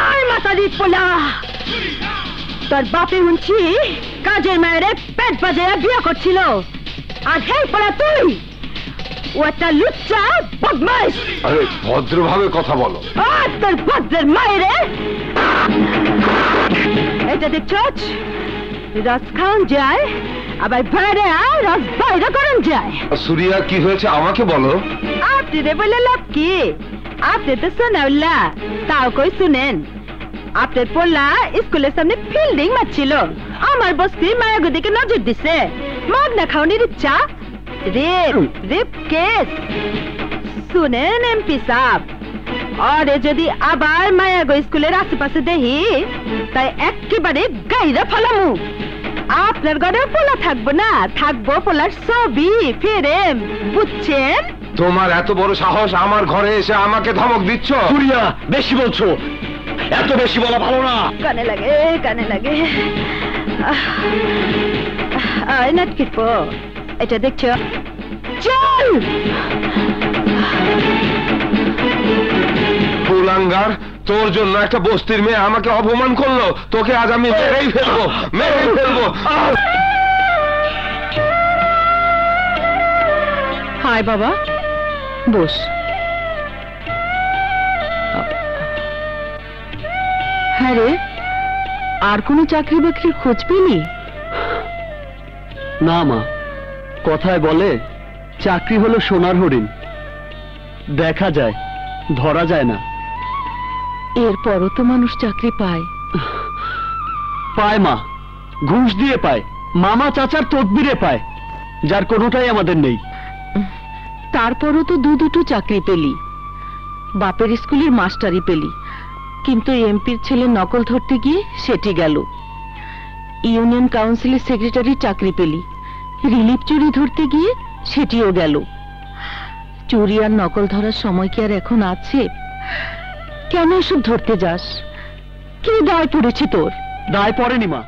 আয় মাতারি পোলা, তোর বাপে শুনছি কাজের মায়ের পেট বাজায় বিয়ে করছিল, আর হেই পোলা তুই ও একটা লুচ্চা বদমাইশ। আরে ভদ্রভাবে কথা বলো। আর তোর ভদ্রের মায়ের এটা দেখছস, রস খাওয়ান যায় আবার বাইরে রস বাইরে করেন যায়। সুরিয়া কি হয়েছে আমাকে বলো। আপনি রে বলে লাভ কি, আপনি তো শোনাউল্লা তাও কই শুনেন। আপনার পোলা স্কুলের সামনে ফিল্ডিং মারছিল, আমার বস্তি মায়াগো দিকে নজর দিছে, মদ না খাওয়ানির ইচ্ছা, রেপ রেপ কেস। শুনেন এমপি সাহেব, আরে যদি আবার মায়াগো স্কুলের আশেপাশে দেখি তাই একেবারে গাইরা ফেলামু। আপনার ঘরে পোলা থাকবো না, থাকবো পোলার ছবি ফ্রেম, বুঝছেন? তোমার এত বড় সাহস আমার ঘরে এসে আমাকে ধমক দিচ্ছ? সুরিয়া বেশি বলছো, এত বেশি বলা ভালো না। কানে লাগে কানে লাগে। নাটকিট পো, এটা দেখছো? চল কুলাঙ্গার, তোর জন্য একটা বস্তির মেয়ে আমাকে অপমান করলো, তোকে আজ আমি মেরেই ফেলবো, মেরেই ফেলবো। হাই বাবা, বস। হ্যাঁ রে, আর কোনো চাকরি বাকরির খোঁজ পেলি? না মা, কথায় বলে চাকরি হলো সোনার হরিণ, দেখা যায় ধরা যায় না। এরপরও তো মানুষ চাকরি পায়। পায় মা, ঘুষ দিয়ে পায়, মামা চাচার তদবিরে পায়, যার কোনোটাই আমাদের নেই। তারপরও তো দুটো চাকরি পেলি, বাপের স্কুলের মাস্টারি পেলি, কিন্তু এমপির ছেলে নকল ধরতে গিয়ে সেটি গেল। ইউনিয়ন কাউন্সিলের সেক্রেটারি চাকরি পেলি, রিলিফ চুরি ধরতে গিয়ে সেটিও গেল। চুরি আর নকল ধরার সময় কি আর এখন আছে? কেন এসব ধরতে যাস? কি দায় পড়েছে তোর? দায় পড়েনি মা,